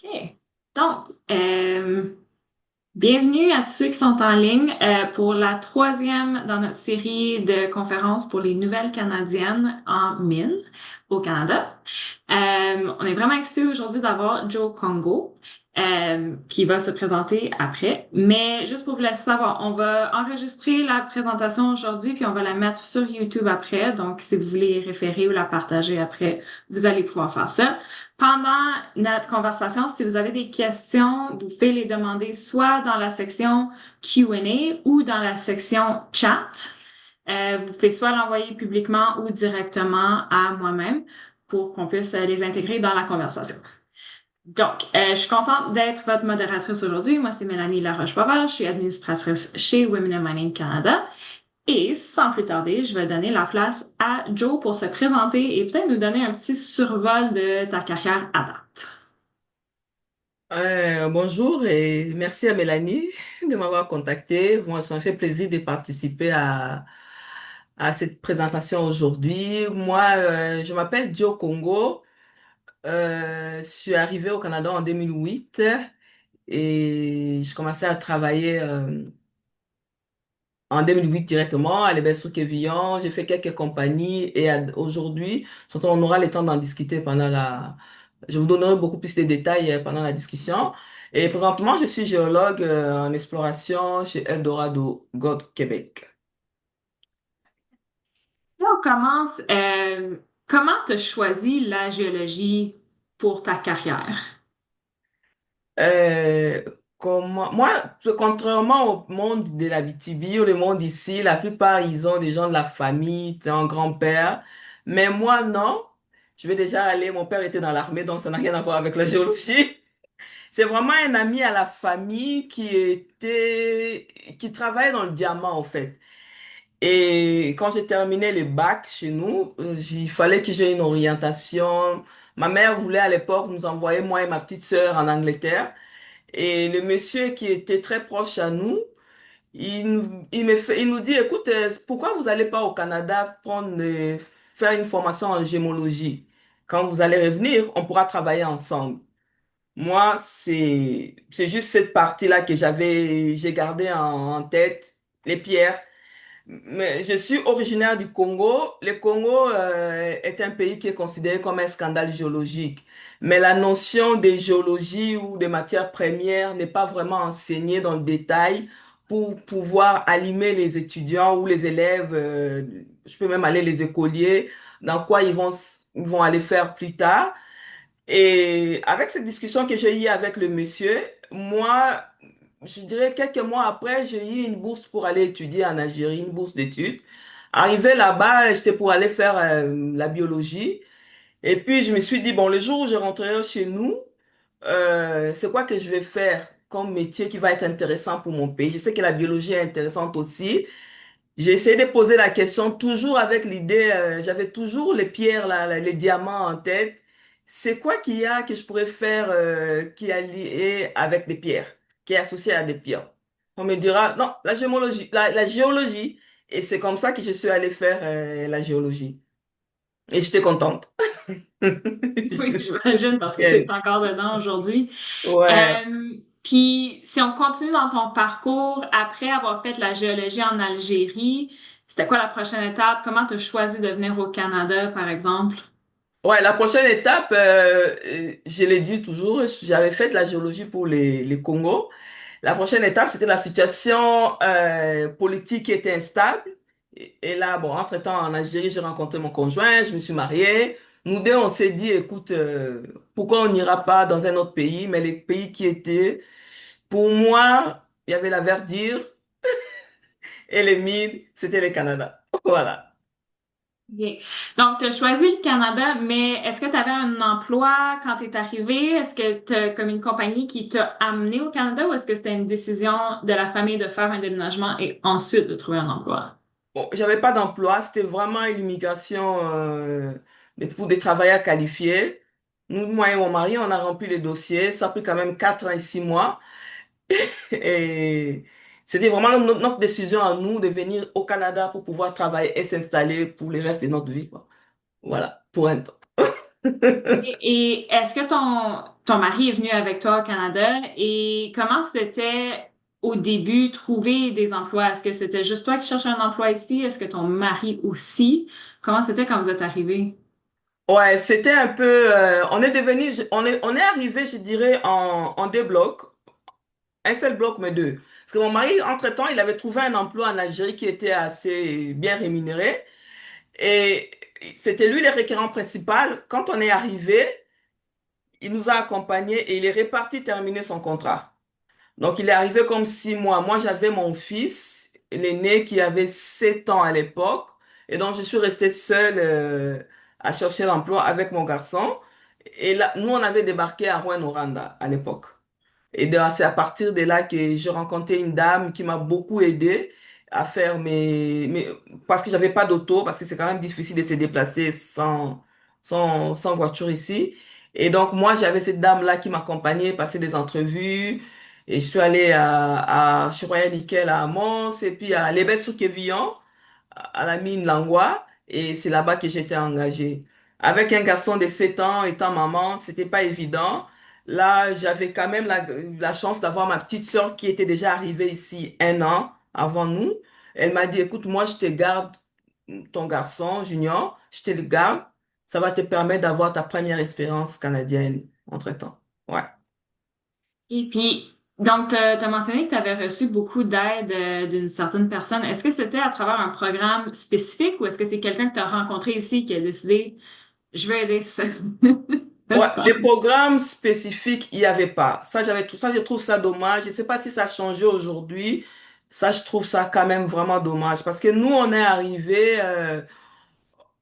OK. Donc, bienvenue à tous ceux qui sont en ligne pour la troisième dans notre série de conférences pour les nouvelles Canadiennes en mine au Canada. On est vraiment excités aujourd'hui d'avoir Joe Congo qui va se présenter après. Mais juste pour vous laisser savoir, on va enregistrer la présentation aujourd'hui puis on va la mettre sur YouTube après. Donc, si vous voulez y référer ou la partager après, vous allez pouvoir faire ça. Pendant notre conversation, si vous avez des questions, vous pouvez les demander soit dans la section Q&A ou dans la section chat. Vous pouvez soit l'envoyer publiquement ou directement à moi-même pour qu'on puisse les intégrer dans la conversation. Donc, je suis contente d'être votre modératrice aujourd'hui. Moi, c'est Mélanie Laroche-Bovard. Je suis administratrice chez Women in Mining Canada. Et sans plus tarder, je vais donner la place à Joe pour se présenter et peut-être nous donner un petit survol de ta carrière à date. Bonjour et merci à Mélanie de m'avoir contacté. Moi, ça me fait plaisir de participer à cette présentation aujourd'hui. Moi, je m'appelle Joe Congo. Je suis arrivée au Canada en 2008 et je commençais à travailler en 2008 directement à l'Ebessu-Quevillon. J'ai fait quelques compagnies et aujourd'hui, surtout on aura le temps d'en discuter pendant la... Je vous donnerai beaucoup plus de détails pendant la discussion. Et présentement, je suis géologue en exploration chez Eldorado Gold Québec. Si on commence, comment tu as choisi la géologie pour ta carrière? Euh, moi, contrairement au monde de la BTB ou le monde ici, la plupart, ils ont des gens de la famille, tu sais, un grand-père. Mais moi, non. Je vais déjà aller, mon père était dans l'armée, donc ça n'a rien à voir avec la géologie. C'est vraiment un ami à la famille qui travaillait dans le diamant, en fait. Et quand j'ai terminé les bacs chez nous, il fallait que j'ai une orientation. Ma mère voulait à l'époque nous envoyer, moi et ma petite sœur, en Angleterre. Et le monsieur qui était très proche à nous, il nous dit, écoute, pourquoi vous n'allez pas au Canada faire une formation en gémologie? Quand vous allez revenir, on pourra travailler ensemble. Moi, c'est juste cette partie-là que j'ai gardé en tête, les pierres. Mais je suis originaire du Congo. Le Congo est un pays qui est considéré comme un scandale géologique. Mais la notion de géologie ou de matières premières n'est pas vraiment enseignée dans le détail pour pouvoir animer les étudiants ou les élèves, je peux même aller les écoliers, dans quoi ils vont aller faire plus tard. Et avec cette discussion que j'ai eue avec le monsieur, moi, je dirais quelques mois après, j'ai eu une bourse pour aller étudier en Algérie, une bourse d'études. Arrivé là-bas, j'étais pour aller faire la biologie. Et puis, je me suis dit, bon, le jour où je rentrerai chez nous, c'est quoi que je vais faire comme métier qui va être intéressant pour mon pays? Je sais que la biologie est intéressante aussi. J'ai essayé de poser la question toujours avec l'idée, j'avais toujours les pierres, là, les diamants en tête. C'est quoi qu'il y a que je pourrais faire qui est lié avec des pierres, qui est associé à des pierres? On me dira, non, la géologie, la géologie. Et c'est comme ça que je suis allée faire la géologie. Et j'étais contente. Oui, j'imagine parce que tu es Nickel. encore dedans aujourd'hui. Ouais. Puis, si on continue dans ton parcours, après avoir fait la géologie en Algérie, c'était quoi la prochaine étape? Comment tu as choisi de venir au Canada, par exemple? Ouais, la prochaine étape, je l'ai dit toujours, j'avais fait de la géologie pour les Congo. La prochaine étape, c'était la situation politique qui était instable. Et là, bon, entre-temps, en Algérie, j'ai rencontré mon conjoint, je me suis mariée. Nous deux, on s'est dit, écoute, pourquoi on n'ira pas dans un autre pays? Mais les pays qui étaient, pour moi, il y avait la verdure et les mines, c'était le Canada. Voilà. Bien. Donc, tu as choisi le Canada, mais est-ce que tu avais un emploi quand tu es arrivé? Est-ce que tu as comme une compagnie qui t'a amené au Canada ou est-ce que c'était une décision de la famille de faire un déménagement et ensuite de trouver un emploi? Bon, j'avais pas d'emploi, c'était vraiment une immigration pour des travailleurs qualifiés. Nous, moi et mon mari, on a rempli les dossiers. Ça a pris quand même 4 ans et 6 mois. Et c'était vraiment notre décision à nous de venir au Canada pour pouvoir travailler et s'installer pour le reste de notre vie, quoi. Voilà, pour un temps. Et est-ce que ton mari est venu avec toi au Canada et comment c'était au début trouver des emplois? Est-ce que c'était juste toi qui cherchais un emploi ici? Est-ce que ton mari aussi? Comment c'était quand vous êtes arrivés? Ouais, c'était un peu, on est devenu, on est arrivé, je dirais, en deux blocs, un seul bloc, mais deux. Parce que mon mari, entre-temps, il avait trouvé un emploi en Algérie qui était assez bien rémunéré. Et c'était lui le requérant principal. Quand on est arrivé, il nous a accompagnés et il est reparti terminer son contrat. Donc, il est arrivé comme 6 mois. Moi, j'avais mon fils, l'aîné, qui avait 7 ans à l'époque. Et donc, je suis restée seule à chercher l'emploi avec mon garçon. Et là, nous, on avait débarqué à Rouen-Oranda à l'époque. Et c'est à partir de là que j'ai rencontré une dame qui m'a beaucoup aidé à faire parce que j'avais pas d'auto, parce que c'est quand même difficile de se déplacer sans voiture ici. Et donc, moi, j'avais cette dame-là qui m'accompagnait, passer des entrevues. Et je suis allée chez Royal Nickel à Amos, et puis à l'Ébène-sur-Quévillon, à la mine Langlois, et c'est là-bas que j'étais engagée. Avec un garçon de 7 ans, étant maman, c'était pas évident. Là, j'avais quand même la chance d'avoir ma petite sœur qui était déjà arrivée ici 1 an avant nous. Elle m'a dit, écoute, moi, je te garde ton garçon, Junior, je te le garde. Ça va te permettre d'avoir ta première expérience canadienne entre-temps. Ouais. Et puis, donc, tu as mentionné que tu avais reçu beaucoup d'aide d'une certaine personne. Est-ce que c'était à travers un programme spécifique ou est-ce que c'est quelqu'un que tu as rencontré ici qui a décidé, je vais aider ça? Ouais, les programmes spécifiques, il n'y avait pas. Ça, j'avais tout ça, je trouve ça dommage. Je ne sais pas si ça a changé aujourd'hui. Ça, je trouve ça quand même vraiment dommage. Parce que nous, on est arrivé,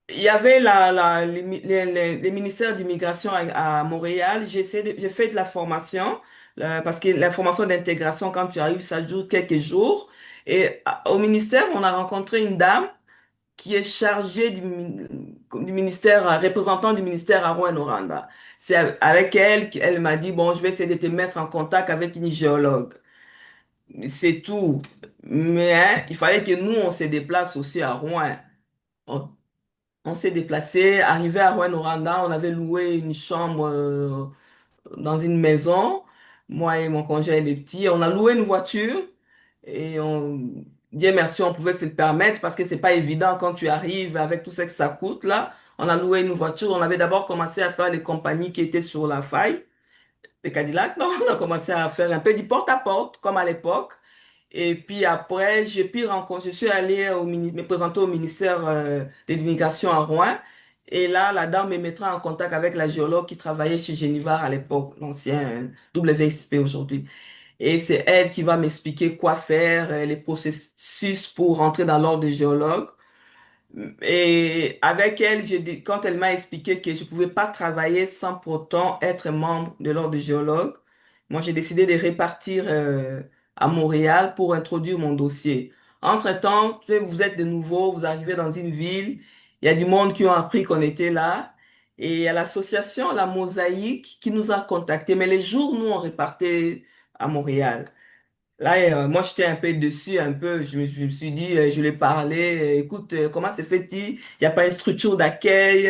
il y avait les ministères d'immigration à Montréal. J'ai fait de la formation, parce que la formation d'intégration, quand tu arrives, ça dure quelques jours. Et au ministère, on a rencontré une dame qui est chargé du ministère, représentant du ministère à Rouen-Noranda. C'est avec elle qu'elle m'a dit, bon, je vais essayer de te mettre en contact avec une géologue. C'est tout. Mais hein, il fallait que nous, on se déplace aussi à Rouen. On, on s'est déplacé, arrivé à Rouen-Noranda, on avait loué une chambre dans une maison, moi et mon conjoint et les petits. On a loué une voiture et Dieu merci, on pouvait se le permettre parce que c'est pas évident quand tu arrives avec tout ce que ça coûte là. On a loué une voiture. On avait d'abord commencé à faire les compagnies qui étaient sur la faille, les Cadillacs. Non, on a commencé à faire un peu du porte-à-porte comme à l'époque. Et puis après, je suis allée me présenter au ministère de l'Immigration à Rouen. Et là, la dame me mettra en contact avec la géologue qui travaillait chez Genivar à l'époque, l'ancien WSP aujourd'hui. Et c'est elle qui va m'expliquer quoi faire, les processus pour rentrer dans l'ordre des géologues. Et avec elle, quand elle m'a expliqué que je ne pouvais pas travailler sans pour autant être membre de l'Ordre des géologues, moi j'ai décidé de repartir à Montréal pour introduire mon dossier. Entre-temps, tu sais, vous êtes de nouveau, vous arrivez dans une ville, il y a du monde qui ont appris qu'on était là, et il y a l'association La Mosaïque qui nous a contactés. Mais les jours, nous, on repartait à Montréal. Là, moi, j'étais un peu dessus, un peu. Je me suis dit, je lui ai parlé, écoute, comment se fait-il? Il n'y a pas une structure d'accueil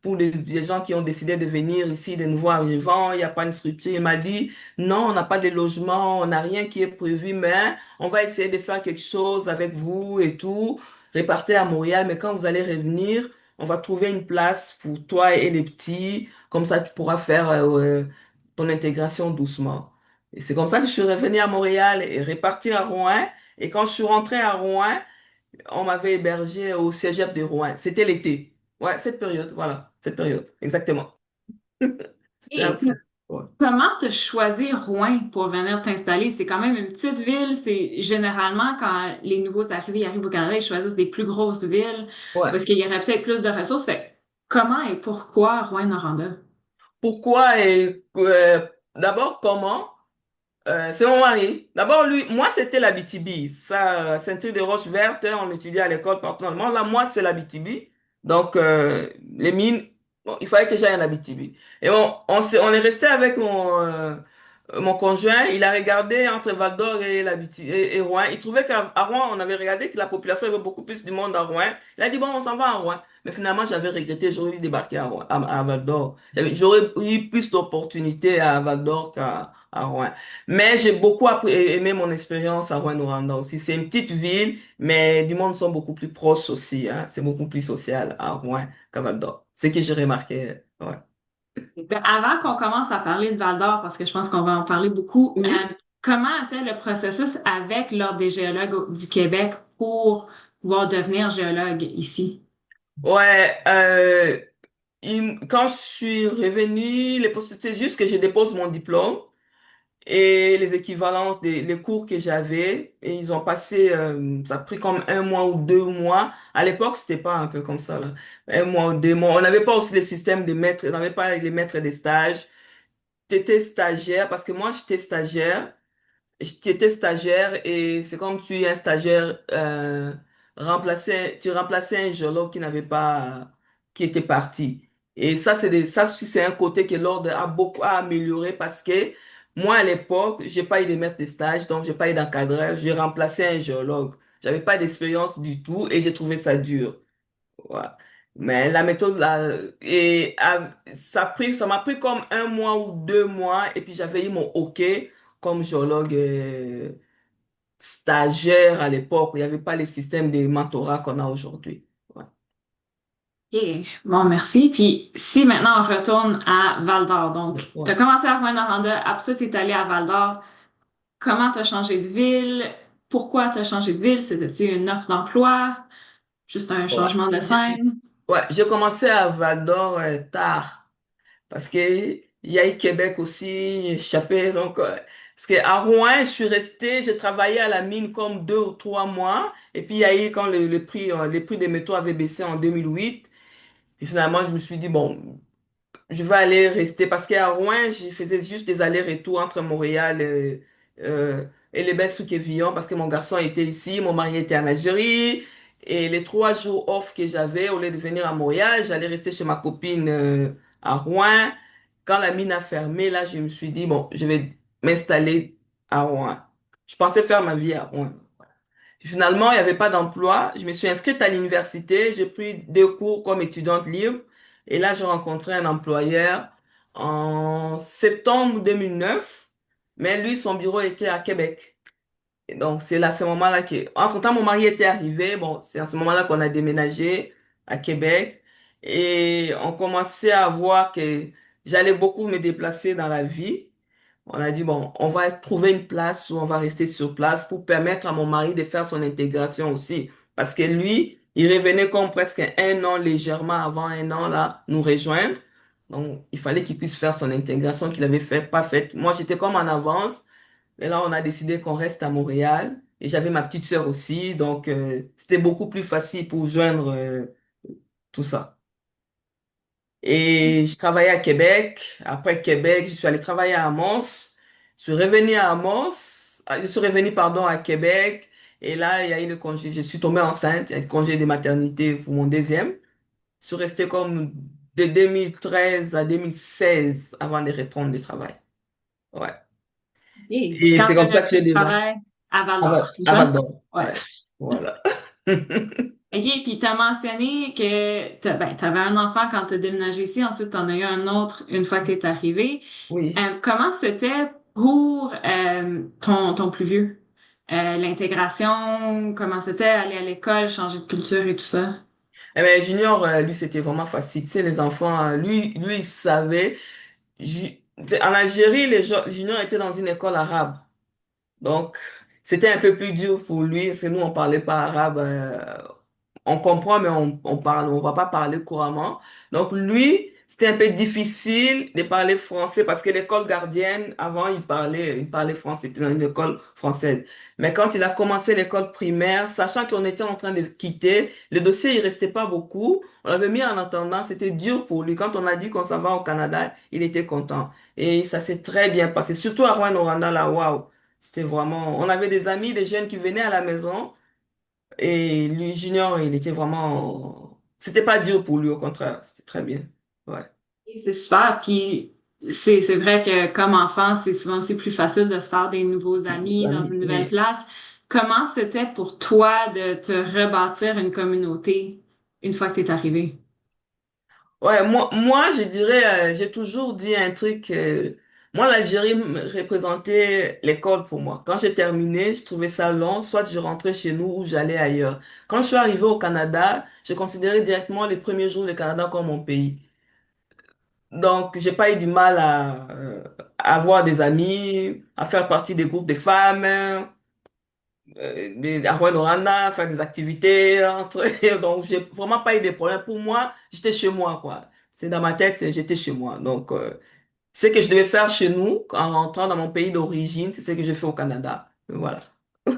pour les gens qui ont décidé de venir ici, de nouveaux arrivants. Il n'y a pas une structure. Il m'a dit, non, on n'a pas de logement, on n'a rien qui est prévu, mais on va essayer de faire quelque chose avec vous et tout. Répartez à Montréal, mais quand vous allez revenir, on va trouver une place pour toi et les petits. Comme ça, tu pourras faire ton intégration doucement. Et c'est comme ça que je suis revenu à Montréal et reparti à Rouen. Et quand je suis rentré à Rouen, on m'avait hébergé au Cégep de Rouen. C'était l'été. Ouais, cette période, voilà, cette période, exactement. C'était un Et peu. Ouais. comment te choisir Rouen pour venir t'installer? C'est quand même une petite ville. C'est généralement quand les nouveaux arrivés arrivent au Canada, ils choisissent des plus grosses villes Ouais. parce qu'il y aurait peut-être plus de ressources. Fait, comment et pourquoi Rouen-Noranda? Pourquoi et d'abord comment? C'est mon mari. D'abord, lui, moi, c'était la BTB. Ça, ceinture de roches vertes, hein, on étudiait à l'école partout dans le monde. Là, moi, c'est la BTB. Donc, les mines, bon, il fallait que j'aille à la BTB. Et on est resté avec mon conjoint, il a regardé entre Val d'Or et, et Rouen. Il trouvait qu'à Rouen, on avait regardé que la population avait beaucoup plus du monde à Rouen. Il a dit, bon, on s'en va à Rouen. Mais finalement, j'avais regretté, j'aurais dû débarquer à, à Val d'Or. J'aurais eu plus d'opportunités à Val d'Or à Rouen. Mais j'ai beaucoup aimé mon expérience à Rouen-Noranda aussi. C'est une petite ville, mais du monde sont beaucoup plus proches aussi, hein. C'est beaucoup plus social à Rouen qu'à Val d'Or. C'est ce que j'ai remarqué. Ouais. Ben, avant qu'on commence à parler de Val d'Or, parce que je pense qu'on va en parler beaucoup, Oui. comment était le processus avec l'Ordre des géologues du Québec pour pouvoir devenir géologue ici? Ouais, quand je suis revenu, c'était juste que je dépose mon diplôme et les équivalents des les cours que j'avais. Et ils ont passé, ça a pris comme un mois ou 2 mois. À l'époque, c'était pas un peu comme ça, là. Un mois ou 2 mois. On n'avait pas aussi les systèmes de maîtres, on n'avait pas les maîtres des stages. T'étais stagiaire, parce que moi, j'étais stagiaire. J'étais stagiaire et c'est comme si un stagiaire tu remplaçais un géologue qui n'avait pas, qui était parti. Et ça, ça aussi, c'est un côté que l'ordre a beaucoup amélioré parce que moi, à l'époque, j'ai pas eu de maître de stage, donc j'ai pas eu d'encadreur. J'ai remplacé un géologue. J'avais pas d'expérience du tout et j'ai trouvé ça dur. Ouais. Mais la méthode là, ça m'a pris comme un mois ou 2 mois et puis j'avais eu mon OK comme géologue stagiaire à l'époque. Il n'y avait pas les systèmes de mentorat qu'on a aujourd'hui. Ouais. OK. Bon, merci. Puis si maintenant on retourne à Val d'Or, donc tu as Ouais. commencé à Rouyn-Noranda, après ça tu es allé à Val d'Or. Comment tu as changé de ville? Pourquoi tu as changé de ville? C'était-tu une offre d'emploi? Juste un Ouais. changement de scène? Ouais, j'ai commencé à Val d'Or tard parce que il y a eu Québec aussi, échappé. Donc, parce qu'à Rouen, je suis resté, j'ai travaillé à la mine comme 2 ou 3 mois. Et puis, il y a eu quand les prix des métaux avaient baissé en 2008. Et finalement, je me suis dit, bon, je vais aller rester parce qu'à Rouen, je faisais juste des allers-retours entre Montréal et les belles sous Quévillon parce que mon garçon était ici, mon mari était en Algérie. Et les 3 jours off que j'avais, au lieu de venir à Montréal, j'allais rester chez ma copine à Rouen. Quand la mine a fermé, là, je me suis dit, bon, je vais m'installer à Rouen. Je pensais faire ma vie à Rouen. Finalement, il n'y avait pas d'emploi. Je me suis inscrite à l'université. J'ai pris 2 cours comme étudiante libre. Et là, j'ai rencontré un employeur en septembre 2009. Mais lui, son bureau était à Québec. Et donc, c'est là, à ce moment-là que, entre-temps, mon mari était arrivé. Bon, c'est à ce moment-là qu'on a déménagé à Québec. Et on commençait à voir que j'allais beaucoup me déplacer dans la vie. On a dit, bon, on va trouver une place où on va rester sur place pour permettre à mon mari de faire son intégration aussi. Parce que lui, il revenait comme presque un an, légèrement avant un an, là, nous rejoindre. Donc, il fallait qu'il puisse faire son intégration qu'il avait fait, pas faite. Moi, j'étais comme en avance. Et là, on a décidé qu'on reste à Montréal. Et j'avais ma petite sœur aussi. Donc, c'était beaucoup plus facile pour joindre, tout ça. Et je travaillais à Québec. Après Québec, je suis allé travailler à Amos. Je suis revenu à Amos. Je suis revenu, pardon, à Québec. Et là, il y a eu le congé. Je suis tombée enceinte. Il y a eu le congé de maternité pour mon deuxième. Je suis restée comme de 2013 à 2016 avant de reprendre le travail. Ouais. Et puis Et quand c'est tu comme as ça que repris j'ai le démarré travail à Val d'Or, c'est À ça? Val d'Or. Ouais. Ouais. Voilà. OK, puis tu as mentionné que ben, tu avais un enfant quand tu as déménagé ici, ensuite tu en as eu un autre une fois que tu es arrivé. Oui. Comment c'était pour ton plus vieux? L'intégration, comment c'était aller à l'école, changer de culture et tout ça? Eh bien, Junior, lui, c'était vraiment facile. Tu sais, les enfants, lui, il savait. En Algérie, Junior était dans une école arabe. Donc, c'était un peu plus dur pour lui, parce que nous, on parlait pas arabe. On comprend, mais on va pas parler couramment. Donc, lui, c'était un peu difficile de parler français, parce que l'école gardienne, avant, il parlait français, c'était dans une école française. Mais quand il a commencé l'école primaire, sachant qu'on était en train de quitter, le dossier, il restait pas beaucoup. On l'avait mis en attendant, c'était dur pour lui. Quand on a dit qu'on s'en va au Canada, il était content. Et ça s'est très bien passé, surtout à Rouen-Noranda, là, waouh. C'était vraiment, on avait des amis, des jeunes qui venaient à la maison et lui, Junior, il était vraiment, c'était pas dur pour lui, au contraire, c'était très bien. Ouais. Et c'est super. Puis c'est vrai que comme enfant, c'est souvent aussi plus facile de se faire des nouveaux amis dans une nouvelle Oui. place. Comment c'était pour toi de te rebâtir une communauté une fois que t'es arrivé? Ouais, moi, je dirais, j'ai toujours dit un truc. Moi, l'Algérie représentait l'école pour moi. Quand j'ai terminé, je trouvais ça long. Soit je rentrais chez nous ou j'allais ailleurs. Quand je suis arrivé au Canada, j'ai considéré directement les premiers jours du Canada comme mon pays. Donc, j'ai pas eu du mal à avoir des amis, à faire partie des groupes de femmes, à Rouyn-Noranda, faire des activités entre eux. Donc, j'ai vraiment pas eu de problème. Pour moi, j'étais chez moi, quoi. C'est dans ma tête, j'étais chez moi. Donc, ce que je devais faire chez nous, en rentrant dans mon pays d'origine, c'est ce que j'ai fait au Canada. Voilà.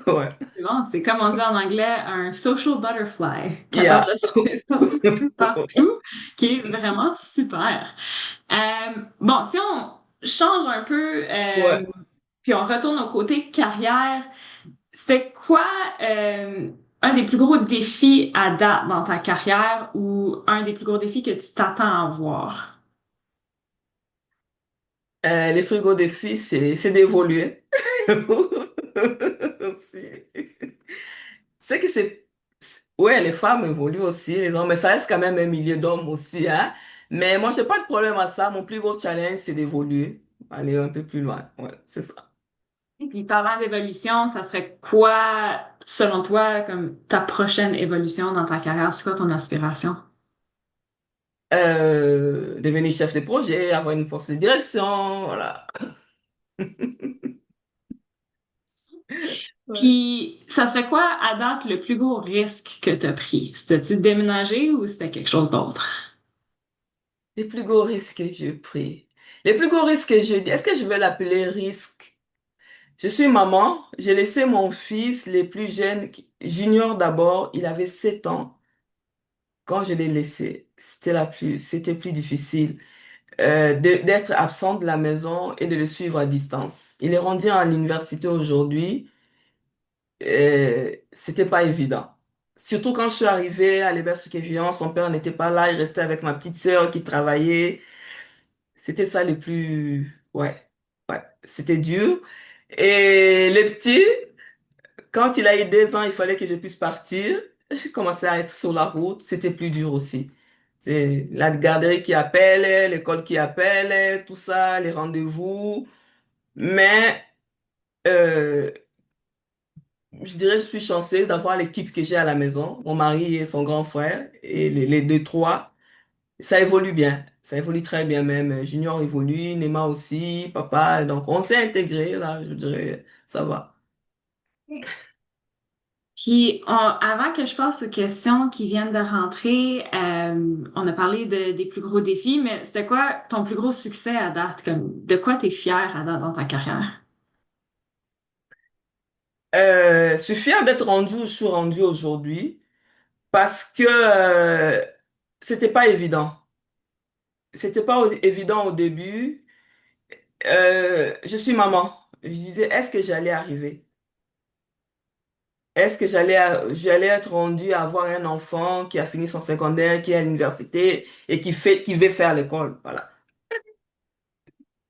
Ouais. C'est bon, c'est comme on dit en anglais, un social butterfly, capable Yeah. de se faire ça un peu partout, qui est vraiment super. Bon, si on change un peu, Ouais. puis on retourne au côté carrière, c'était quoi un des plus gros défis à date dans ta carrière ou un des plus gros défis que tu t'attends à voir? Les frigos défis, c'est d'évoluer. Aussi. C'est que ouais, les femmes évoluent aussi, les hommes, mais ça reste quand même un milieu d'hommes aussi, hein. Mais moi, j'ai pas de problème à ça. Mon plus gros challenge, c'est d'évoluer, aller un peu plus loin. Ouais, c'est ça. Et puis parlant d'évolution, ça serait quoi, selon toi, comme ta prochaine évolution dans ta carrière? C'est quoi ton aspiration? Devenir chef de projet, avoir une force de direction, voilà. Ouais. Puis, ça serait quoi, à date, le plus gros risque que tu as pris? C'était-tu de déménager ou c'était quelque chose d'autre? Les plus gros risques que j'ai pris. Les plus gros risques que j'ai dit, est-ce que je vais l'appeler risque? Je suis maman, j'ai laissé mon fils, les plus jeunes, junior d'abord, il avait 7 ans. Quand je l'ai laissé, c'était plus difficile d'être absent de la maison et de le suivre à distance. Il est rendu à l'université aujourd'hui, c'était pas évident. Surtout quand je suis arrivée à l'Université Kévillon, son père n'était pas là, il restait avec ma petite sœur qui travaillait. C'était ça le plus, ouais, c'était dur. Et le petit, quand il a eu 2 ans, il fallait que je puisse partir. J'ai commencé à être sur la route. C'était plus dur aussi. C'est la garderie qui appelle, l'école qui appelle, tout ça, les rendez-vous. Mais euh, je dirais que je suis chanceux d'avoir l'équipe que j'ai à la maison, mon mari et son grand frère, et les deux, trois. Ça évolue bien. Ça évolue très bien même. Junior évolue, Nema aussi, papa. Donc on s'est intégré là, je dirais, ça va. Puis, avant que je passe aux questions qui viennent de rentrer, on a parlé des plus gros défis, mais c'était quoi ton plus gros succès à date? Comme, de quoi tu es fier à date dans ta carrière? Je suis fier d'être rendu où je suis rendu aujourd'hui parce que c'était pas évident. C'était pas évident au début. Je suis maman. Je disais, est-ce que j'allais arriver? Est-ce que j'allais être rendu à avoir un enfant qui a fini son secondaire, qui est à l'université et qui veut faire l'école? Voilà.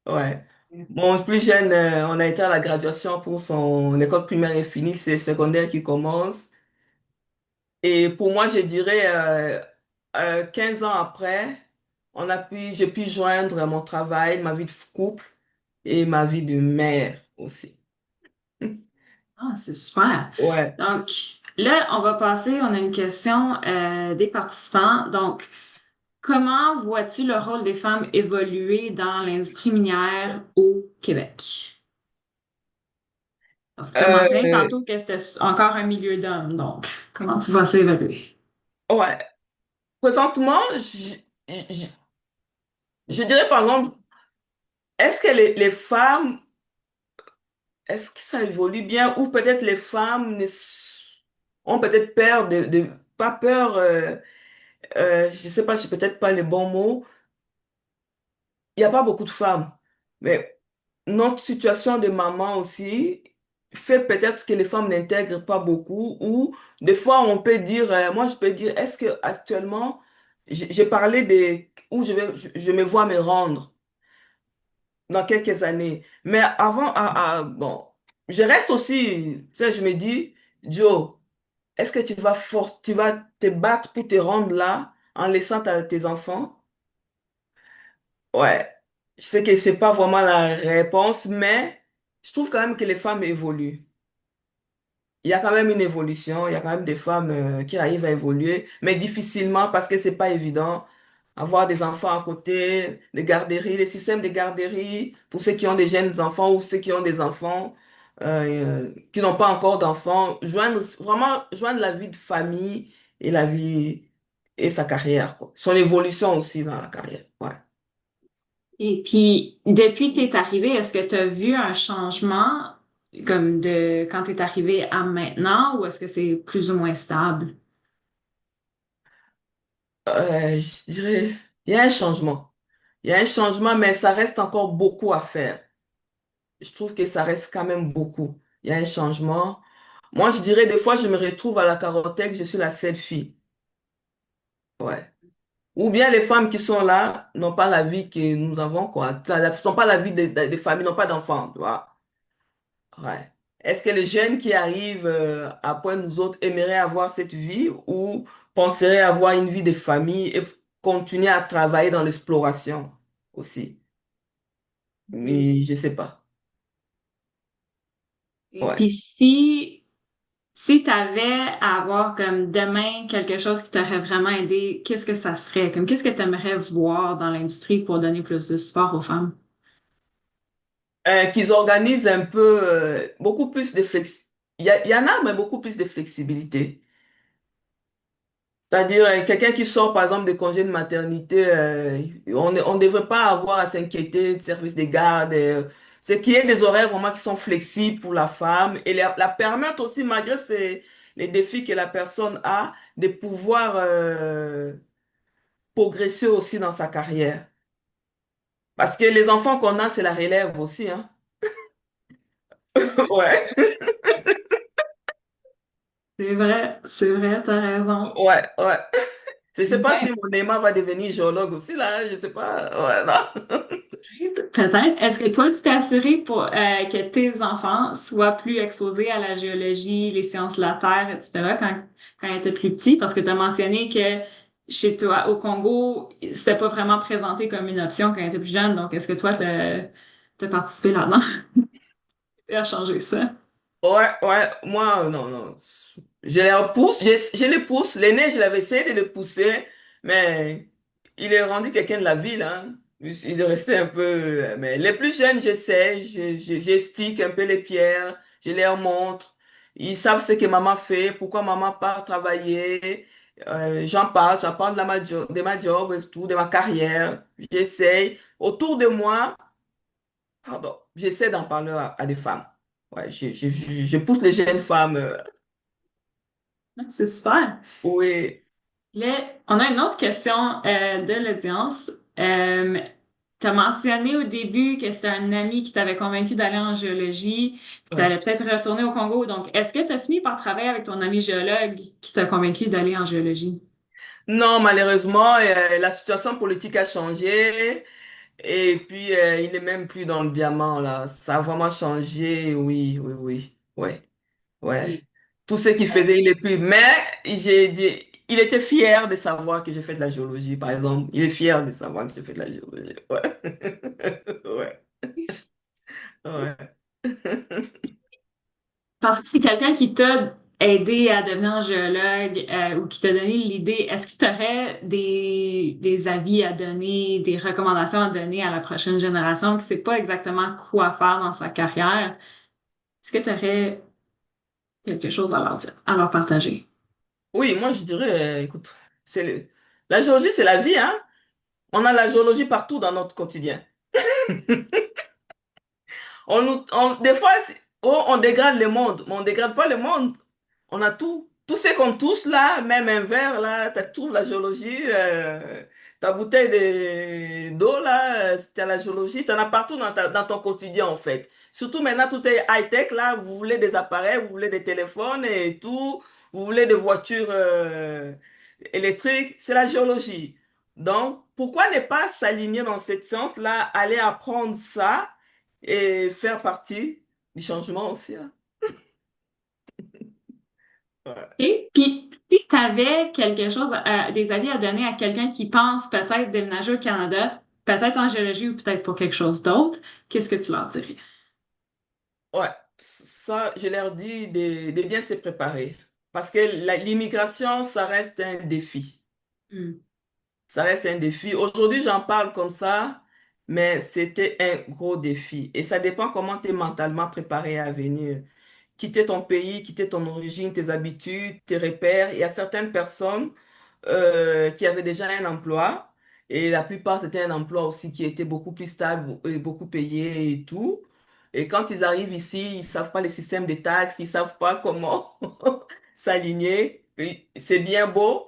Ouais. Mon plus jeune, on a été à la graduation pour son école primaire est finie, c'est le secondaire qui commence. Et pour moi, je dirais, 15 ans après, j'ai pu joindre mon travail, ma vie de couple et ma vie de mère aussi. Ah, c'est super. Ouais. Donc, là, on va passer, on a une question des participants. Donc, comment vois-tu le rôle des femmes évoluer dans l'industrie minière au Québec? Parce que tu as mentionné Euh, tantôt que c'était encore un milieu d'hommes, donc comment tu vois ça évoluer? ouais. Présentement, je, je dirais par exemple, est-ce que les femmes, est-ce que ça évolue bien ou peut-être les femmes ont peut-être peur pas peur, je sais pas, j'ai peut-être pas les bons mots. Il n'y a pas beaucoup de femmes. Mais notre situation de maman aussi fait peut-être que les femmes n'intègrent pas beaucoup ou des fois on peut dire, moi je peux dire, est-ce que actuellement, j'ai parlé de où je me vois me rendre. dans quelques années. Mais avant, bon, je reste aussi, tu sais, je me dis, Joe, est-ce que tu vas te battre pour te rendre là en laissant tes enfants? Ouais, je sais que c'est pas vraiment la réponse, mais je trouve quand même que les femmes évoluent. Il y a quand même une évolution, il y a quand même des femmes qui arrivent à évoluer, mais difficilement parce que c'est pas évident. Avoir des enfants à côté, des garderies, les systèmes de garderies pour ceux qui ont des jeunes enfants ou ceux qui ont des enfants qui n'ont pas encore d'enfants, joindre la vie de famille et la vie et sa carrière, quoi. Son évolution aussi dans la carrière. Ouais. Et puis, depuis que tu es arrivé, est-ce que tu as vu un changement comme de quand tu es arrivé à maintenant ou est-ce que c'est plus ou moins stable? Je dirais, il y a un changement. Il y a un changement, mais ça reste encore beaucoup à faire. Je trouve que ça reste quand même beaucoup. Il y a un changement. Moi, je dirais, des fois, je me retrouve à la carottèque, je suis la seule fille. Ouais. Ou bien les femmes qui sont là n'ont pas la vie que nous avons, quoi. N'ont pas la vie des familles, n'ont pas d'enfants, tu vois. Ouais. Est-ce que les jeunes qui arrivent après nous autres aimeraient avoir cette vie ou penseraient avoir une vie de famille et continuer à travailler dans l'exploration aussi? Mais je sais pas. Et Ouais. puis, si tu avais à avoir comme demain quelque chose qui t'aurait vraiment aidé, qu'est-ce que ça serait? Comme qu'est-ce que tu aimerais voir dans l'industrie pour donner plus de support aux femmes? Qu'ils organisent un peu, beaucoup plus de flex. Il y en a, mais beaucoup plus de flexibilité. C'est-à-dire, quelqu'un qui sort, par exemple, de congé de maternité, on ne devrait pas avoir à s'inquiéter de service de garde. C'est qu'il y ait des horaires vraiment qui sont flexibles pour la femme et la permettre aussi, malgré les défis que la personne a, de pouvoir progresser aussi dans sa carrière. Parce que les enfants qu'on a, c'est la relève aussi, hein. Ouais, C'est vrai, t'as raison. ouais, ouais. Je sais pas si Ben, mon Neymar va devenir géologue aussi, là, hein, je sais pas. Ouais, non. peut-être. Est-ce que toi, tu t'es assuré pour que tes enfants soient plus exposés à la géologie, les sciences de la Terre, etc., quand ils étaient plus petits? Parce que tu as mentionné que chez toi, au Congo, c'était pas vraiment présenté comme une option quand ils étaient plus jeunes. Donc, est-ce que toi, t'as participé là-dedans et à changer ça? Ouais, ouais, moi, non, non. Je les repousse, je les pousse. L'aîné, je l'avais essayé de le pousser, mais il est rendu quelqu'un de la ville, hein. Il est resté un peu. Mais les plus jeunes, j'essaie, j'explique un peu les pierres, je leur montre. Ils savent ce que maman fait, pourquoi maman part travailler. J'en parle de ma job et tout, de ma carrière. J'essaie. Autour de moi, pardon, j'essaie d'en parler à des femmes. Ouais, je pousse les jeunes femmes. C'est super. Oui, Là, on a une autre question de l'audience. Tu as mentionné au début que c'était un ami qui t'avait convaincu d'aller en géologie, puis tu ouais. allais peut-être retourner au Congo. Donc, est-ce que tu as fini par travailler avec ton ami géologue qui t'a convaincu d'aller en géologie? Non, malheureusement, la situation politique a changé et puis il n'est même plus dans le diamant là. Ça a vraiment changé, oui, oui, oui, ouais, ouais. Et, Tout ce qu'il euh, faisait, il est plus. Mais il était fier de savoir que j'ai fait de la géologie, par exemple. Il est fier de savoir que j'ai fait de la géologie. Ouais, ouais, ouais. parce que c'est quelqu'un qui t'a aidé à devenir géologue ou qui t'a donné l'idée. Est-ce que tu aurais des avis à donner, des recommandations à donner à la prochaine génération qui ne sait pas exactement quoi faire dans sa carrière? Est-ce que tu aurais quelque chose à leur dire, à leur partager? Oui, moi je dirais, écoute, la géologie, c'est la vie, hein. On a la géologie partout dans notre quotidien. Des fois, oh, on dégrade le monde, mais on dégrade pas le monde. On a tout. Tout ce qu'on touche là, même un verre là, tu trouves la géologie. Ta bouteille d'eau là, tu as la géologie. Tu en as partout dans ton quotidien en fait. Surtout maintenant, tout est high-tech là. Vous voulez des appareils, vous voulez des téléphones et tout. Vous voulez des voitures électriques. C'est la géologie. Donc, pourquoi ne pas s'aligner dans cette science-là, aller apprendre ça et faire partie du changement aussi, hein? Ouais. Et puis, si tu avais quelque chose, des avis à donner à quelqu'un qui pense peut-être déménager au Canada, peut-être en géologie ou peut-être pour quelque chose d'autre, qu'est-ce que tu leur dirais? Ouais, ça, je leur dis de bien se préparer. Parce que l'immigration, ça reste un défi. Hmm. Ça reste un défi. Aujourd'hui, j'en parle comme ça, mais c'était un gros défi. Et ça dépend comment tu es mentalement préparé à venir. Quitter ton pays, quitter ton origine, tes habitudes, tes repères. Il y a certaines personnes qui avaient déjà un emploi. Et la plupart, c'était un emploi aussi qui était beaucoup plus stable et beaucoup payé et tout. Et quand ils arrivent ici, ils savent pas les systèmes de taxes, ils savent pas comment s'aligner. Et c'est bien beau.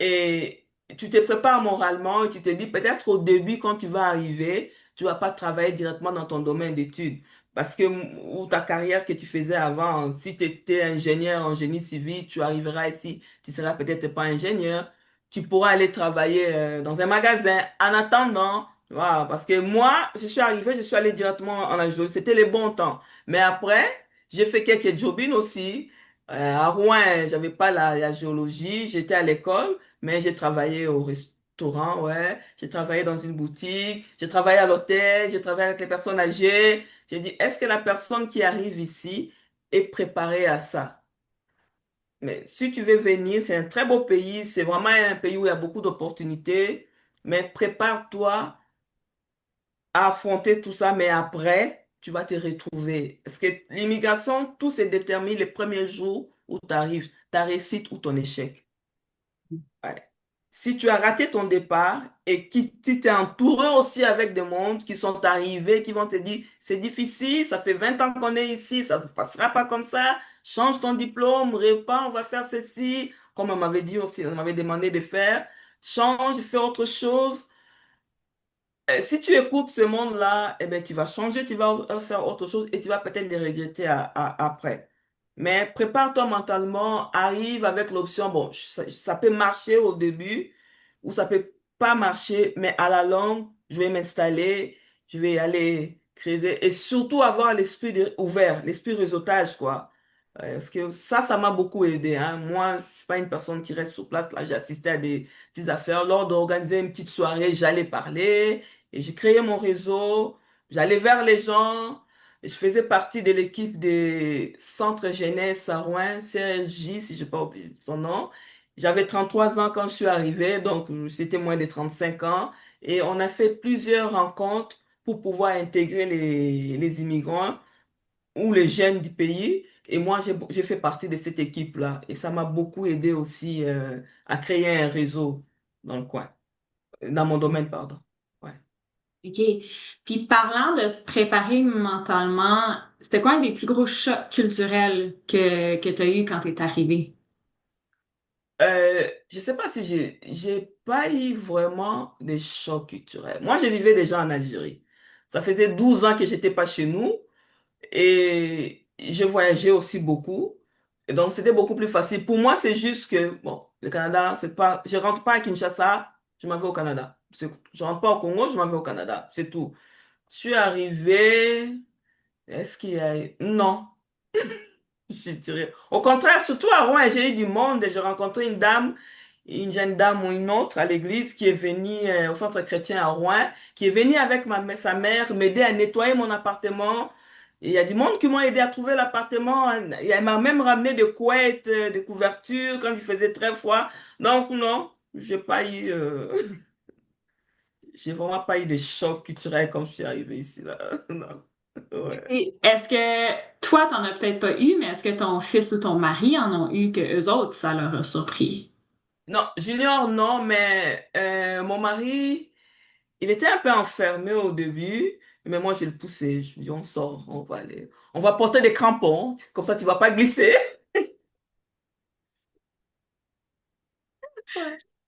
Et tu te prépares moralement et tu te dis peut-être au début, quand tu vas arriver, tu vas pas travailler directement dans ton domaine d'études. Parce que ou ta carrière que tu faisais avant, si tu étais ingénieur en génie civil, tu arriveras ici, tu seras peut-être pas ingénieur. Tu pourras aller travailler dans un magasin en attendant. Voilà, parce que moi, je suis arrivé, je suis allé directement en agro. C'était les bons temps. Mais après, j'ai fait quelques jobines aussi. À Rouen, j'avais pas la géologie, j'étais à l'école, mais j'ai travaillé au restaurant, ouais. J'ai travaillé dans une boutique, j'ai travaillé à l'hôtel, j'ai travaillé avec les personnes âgées. J'ai dit, est-ce que la personne qui arrive ici est préparée à ça? Mais si tu veux venir, c'est un très beau pays, c'est vraiment un pays où il y a beaucoup d'opportunités, mais prépare-toi à affronter tout ça, mais après, tu vas te retrouver. Parce que l'immigration, tout se détermine les premiers jours où tu arrives, ta réussite ou ton échec. Ouais. Si tu as raté ton départ et que tu t'es entouré aussi avec des mondes qui sont arrivés, qui vont te dire, c'est difficile, ça fait 20 ans qu'on est ici, ça ne se passera pas comme ça, change ton diplôme, rêve pas, on va faire ceci, comme on m'avait dit aussi, on m'avait demandé de faire, change, fais autre chose. Si tu écoutes ce monde-là, eh ben, tu vas changer, tu vas faire autre chose et tu vas peut-être les regretter après. Mais prépare-toi mentalement, arrive avec l'option, bon, ça peut marcher au début ou ça peut pas marcher, mais à la longue, je vais m'installer, je vais aller creuser et surtout avoir l'esprit ouvert, l'esprit réseautage, quoi. Parce que ça m'a beaucoup aidé, hein. Moi, je suis pas une personne qui reste sur place. Là, j'ai assisté à des affaires. Lors d'organiser une petite soirée, j'allais parler. Et j'ai créé mon réseau, j'allais vers les gens, et je faisais partie de l'équipe des centres jeunesse à Rouen, CRJ, si je n'ai pas oublié son nom. J'avais 33 ans quand je suis arrivé, donc c'était moins de 35 ans. Et on a fait plusieurs rencontres pour pouvoir intégrer les immigrants ou les jeunes du pays. Et moi, j'ai fait partie de cette équipe-là. Et ça m'a beaucoup aidé aussi à créer un réseau dans le coin, dans mon domaine, pardon. Ouais. OK. Puis parlant de se préparer mentalement, c'était quoi un des plus gros chocs culturels que tu as eu quand tu es arrivé? Je sais pas si j'ai pas eu vraiment des chocs culturels. Moi, je vivais déjà en Algérie. Ça faisait 12 ans que j'étais pas chez nous et je voyageais aussi beaucoup. Et donc, c'était beaucoup plus facile. Pour moi, c'est juste que, bon, le Canada, c'est pas, je rentre pas à Kinshasa, je m'en vais au Canada. Je rentre pas au Congo, je m'en vais au Canada. C'est tout. Je suis arrivé, est-ce qu'il y a, non. Je dirais. Au contraire, surtout à Rouen, j'ai eu du monde et j'ai rencontré une dame, une jeune dame ou une autre à l'église qui est venue au centre chrétien à Rouen, qui est venue avec sa mère m'aider à nettoyer mon appartement. Et il y a du monde qui m'a aidé à trouver l'appartement. Et elle m'a même ramené des couettes, des couvertures quand il faisait très froid. Donc non, j'ai pas eu, j'ai vraiment pas eu de choc culturel comme je suis arrivé ici là. Non. Ouais. Et est-ce que toi, t'en as peut-être pas eu, mais est-ce que ton fils ou ton mari en ont eu que eux autres, ça leur a surpris? Non, Junior, non, mais mon mari, il était un peu enfermé au début, mais moi, je le poussais. Je lui dis, on sort, on va aller. On va porter des crampons, comme ça, tu vas pas glisser.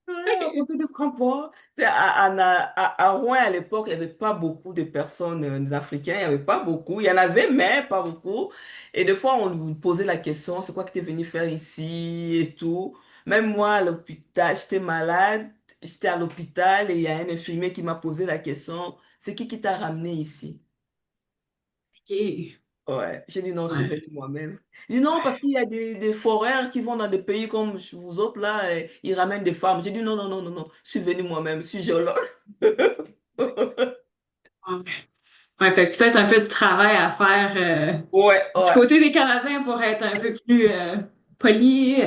Ouais, ouais, on va porter des crampons. Tu sais, à Rouen, à l'époque, il n'y avait pas beaucoup de personnes africaines. Il n'y avait pas beaucoup. Il y en avait, mais pas beaucoup. Et des fois, on lui posait la question, c'est quoi que tu es venu faire ici et tout. Même moi, à l'hôpital, j'étais malade. j'étais à l'hôpital et il y a un infirmier qui m'a posé la question, c'est qui t'a ramené ici? OK. Ouais, j'ai dit non, je suis Ouais. venu moi-même. Il dit non, parce qu'il y a des foraires qui vont dans des pays comme vous autres là, et ils ramènent des femmes. J'ai dit non, non, non, non, non, je suis venu moi-même, je suis géologue. Ouais. Ouais, fait que peut-être un peu de travail à faire Ouais, du ouais. côté des Canadiens pour être un peu plus poli,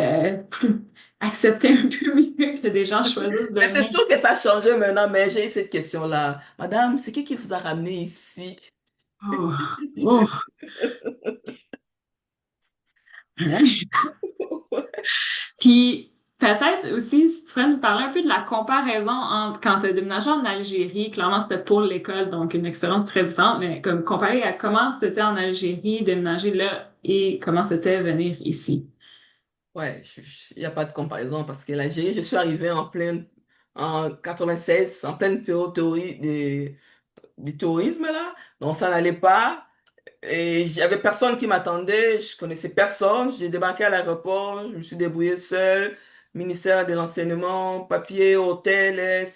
plus accepter un peu mieux que des gens choisissent de Mais c'est venir. sûr que ça a changé maintenant, mais j'ai eu cette question-là. Madame, c'est qui vous a ramené ici? Oh, oh. Ouais. Puis peut-être aussi, si tu pourrais nous parler un peu de la comparaison entre quand tu as déménagé en Algérie, clairement c'était pour l'école, donc une expérience très différente, mais comme comparé à comment c'était en Algérie, déménager là, et comment c'était venir ici. Ouais, il n'y a pas de comparaison parce que l'Algérie, je suis arrivé en 96, en pleine période du tourisme là, donc ça n'allait pas. Et j'avais personne qui m'attendait, je connaissais personne. J'ai débarqué à l'aéroport, je me suis débrouillé seul. Ministère de l'enseignement, papier, hôtel,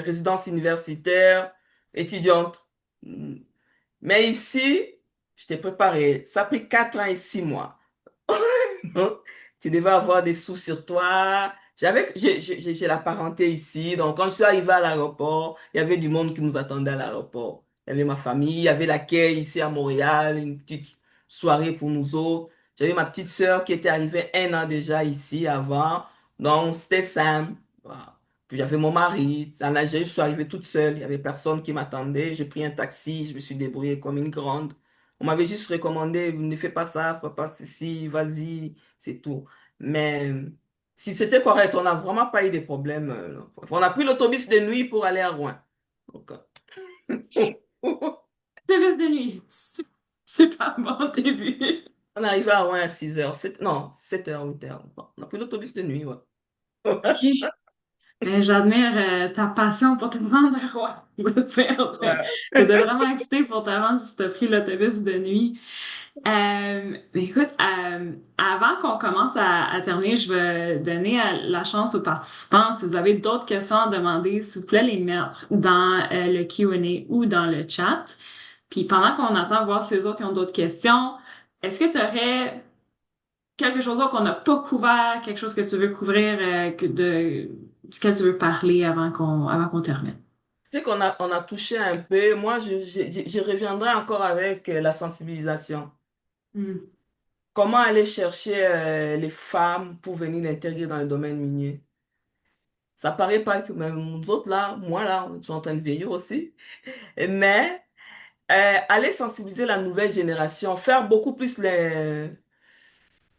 résidence universitaire, étudiante. Mm. Mais ici, j'étais préparé. Ça a pris 4 ans et 6 mois. Tu devais avoir des sous sur toi. J'ai la parenté ici. Donc, quand je suis arrivé à l'aéroport, il y avait du monde qui nous attendait à l'aéroport. Il y avait ma famille, il y avait l'accueil ici à Montréal, une petite soirée pour nous autres. J'avais ma petite sœur qui était arrivée 1 an déjà ici avant. Donc, c'était simple. Voilà. Puis j'avais mon mari. En Algérie, je suis arrivée toute seule. Il n'y avait personne qui m'attendait. J'ai pris un taxi. Je me suis débrouillée comme une grande. On m'avait juste recommandé, ne fais pas ça, fais pas ceci, vas-y, c'est tout. Mais si c'était correct, on n'a vraiment pas eu de problème. On a pris l'autobus de nuit pour aller à Rouen. Donc, Service de nuit, c'est pas un bon début. on est arrivé à Rouen à 6 heures, non, 7 heures, 8 heures. On a pris l'autobus de nuit, ouais. OK. Mais j'admire ta passion pour te rendre à Rouen. Je veux dire, Ouais. t'étais vraiment excitée pour te rendre si t'as pris l'autobus de nuit. Mais écoute, avant qu'on commence à terminer, je vais donner la chance aux participants. Si vous avez d'autres questions à demander, s'il vous plaît, les mettre dans le Q&A ou dans le chat. Puis pendant qu'on attend voir si les autres ont d'autres questions, est-ce que tu aurais quelque chose d'autre qu'on n'a pas couvert, quelque chose que tu veux couvrir, duquel tu veux parler avant qu'on termine? Tu sais on a touché un peu. Moi, je reviendrai encore avec la sensibilisation. Hmm. Comment aller chercher les femmes pour venir l'intégrer dans le domaine minier? Ça paraît pas que même nous autres là, moi là, je suis en train de vieillir aussi. Mais aller sensibiliser la nouvelle génération, faire beaucoup plus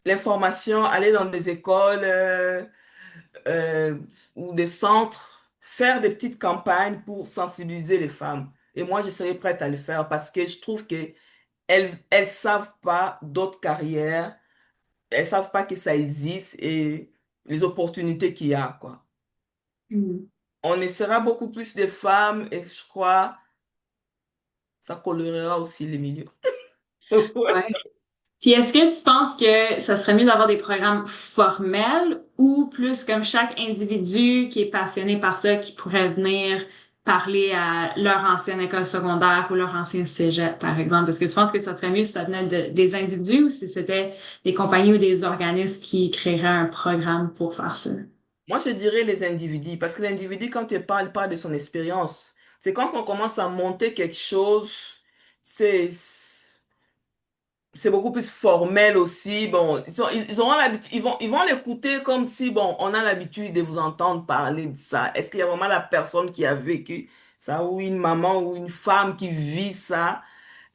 l'information, aller dans des écoles euh, ou des centres, faire des petites campagnes pour sensibiliser les femmes. Et moi, je serais prête à le faire parce que je trouve que elles savent pas d'autres carrières, elles savent pas que ça existe et les opportunités qu'il y a, quoi. Hmm. On essaiera beaucoup plus de femmes et je crois ça colorera aussi les milieux. Ouais. Puis est-ce que tu penses que ça serait mieux d'avoir des programmes formels ou plus comme chaque individu qui est passionné par ça, qui pourrait venir parler à leur ancienne école secondaire ou leur ancien cégep, par exemple? Est-ce que tu penses que ça serait mieux si ça venait des individus ou si c'était des compagnies ou des organismes qui créeraient un programme pour faire ça? Moi, je dirais les individus, parce que l'individu, quand il parle de son expérience. C'est quand on commence à monter quelque chose, c'est c'est beaucoup plus formel aussi. Bon, ils auront l'habitude, ils vont l'écouter comme si, bon, on a l'habitude de vous entendre parler de ça. Est-ce qu'il y a vraiment la personne qui a vécu ça, ou une maman ou une femme qui vit ça?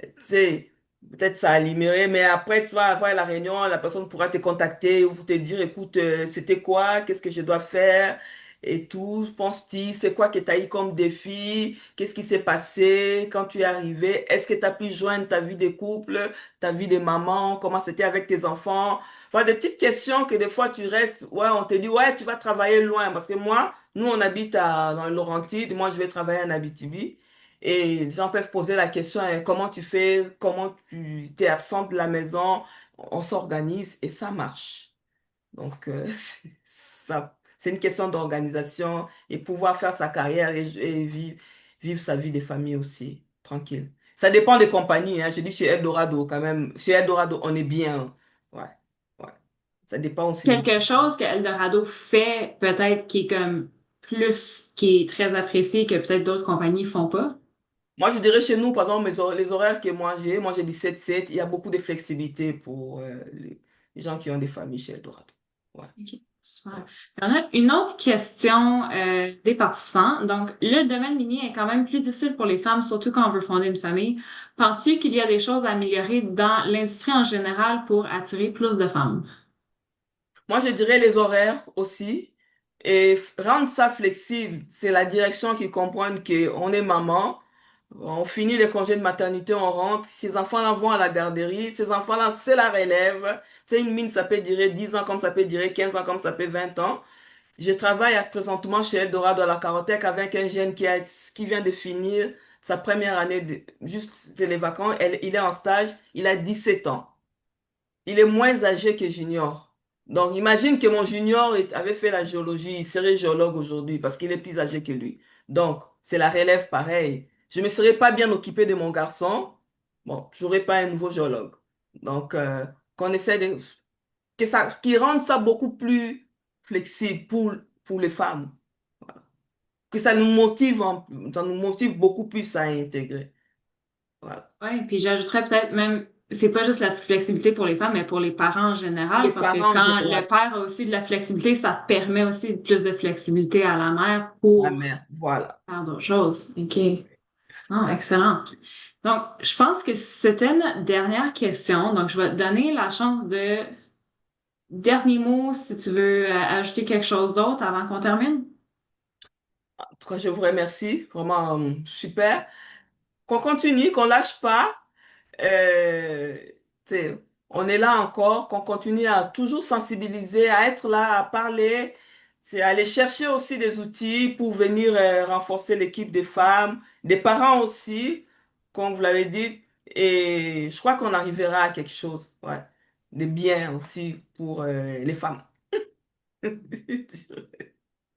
Tu sais, peut-être ça animerait, mais après, tu vas avoir la réunion, la personne pourra te contacter ou te dire, écoute, c'était quoi, qu'est-ce que je dois faire et tout, penses-tu, c'est quoi que tu as eu comme défi, qu'est-ce qui s'est passé quand tu es arrivé, est-ce que tu as pu joindre ta vie de couple, ta vie de maman, comment c'était avec tes enfants, enfin, des petites questions que des fois tu restes, ouais, on te dit, ouais, tu vas travailler loin, parce que moi, nous, on habite dans le Laurentide, moi, je vais travailler en Abitibi. Et les gens peuvent poser la question, hein, comment tu fais, comment tu t'es absente de la maison, on s'organise et ça marche. Donc, ça. C'est une question d'organisation et pouvoir faire sa carrière et vivre sa vie de famille aussi, tranquille. Ça dépend des compagnies, hein. Je dis chez Eldorado quand même. Chez Eldorado, on est bien. Ouais, ouais. Ça dépend aussi des... Quelque chose que Eldorado fait peut-être qui est comme plus, qui est très apprécié que peut-être d'autres compagnies font pas. Moi, je dirais chez nous, par exemple, les horaires que moi j'ai 17-7, il y a beaucoup de flexibilité pour les gens qui ont des familles chez Eldorado. Ouais, OK, super. ouais. On a une autre question des participants. Donc, le domaine minier est quand même plus difficile pour les femmes, surtout quand on veut fonder une famille. Penses-tu qu'il y a des choses à améliorer dans l'industrie en général pour attirer plus de femmes? Moi, je dirais les horaires aussi et rendre ça flexible. C'est la direction qui comprenne qu'on est maman, on finit les congés de maternité, on rentre, ces enfants-là vont à la garderie, ces enfants-là, c'est la relève. C'est une mine, ça peut durer 10 ans comme ça peut durer 15 ans comme ça peut 20 ans. Je travaille présentement chez Eldorado à la Carotec avec un jeune qui vient de finir sa première année, juste de les vacances. Il est en stage, il a 17 ans. Il est moins âgé que Junior. Donc, imagine que mon Junior avait fait la géologie, il serait géologue aujourd'hui parce qu'il est plus âgé que lui. Donc, c'est la relève pareil. Je ne me serais pas bien occupé de mon garçon. Bon, je n'aurais pas un nouveau géologue. Donc, qu'on essaie de, qui rende ça beaucoup plus flexible pour les femmes. Que ça nous motive beaucoup plus à intégrer. Voilà. Oui, puis j'ajouterais peut-être même, c'est pas juste la flexibilité pour les femmes, mais pour les parents en général, Les parce que parents en quand le général, père a aussi de la flexibilité, ça permet aussi plus de flexibilité à la mère la pour mère, voilà. faire d'autres choses. OK. Ah, excellent. Donc, je pense que c'était notre dernière question. Donc, je vais te donner la chance de dernier mot si tu veux ajouter quelque chose d'autre avant qu'on termine. En tout cas, je vous remercie. Vraiment, super. Qu'on continue, qu'on lâche pas. Euh, tu sais, on est là encore, qu'on continue à toujours sensibiliser, à être là, à parler. C'est aller chercher aussi des outils pour venir renforcer l'équipe des femmes, des parents aussi, comme vous l'avez dit. Et je crois qu'on arrivera à quelque chose, ouais, de bien aussi pour les femmes.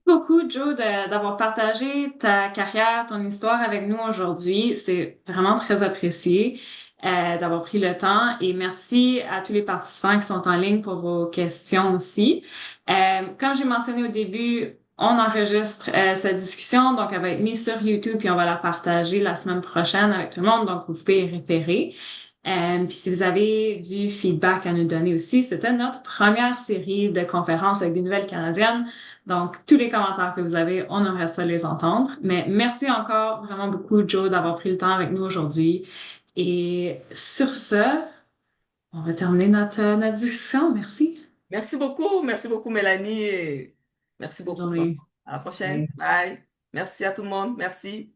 Beaucoup, Joe, d'avoir partagé ta carrière, ton histoire avec nous aujourd'hui. C'est vraiment très apprécié d'avoir pris le temps et merci à tous les participants qui sont en ligne pour vos questions aussi. Comme j'ai mentionné au début, on enregistre cette discussion, donc elle va être mise sur YouTube puis on va la partager la semaine prochaine avec tout le monde, donc vous pouvez y référer. Puis si vous avez du feedback à nous donner aussi, c'était notre première série de conférences avec des nouvelles canadiennes. Donc, tous les commentaires que vous avez, on aimerait ça les entendre. Mais merci encore vraiment beaucoup, Joe, d'avoir pris le temps avec nous aujourd'hui. Et sur ce, on va terminer notre discussion. Merci. Merci beaucoup Mélanie et merci Bonne beaucoup. Vraiment. journée. À la prochaine. Bye. Merci à tout le monde. Merci.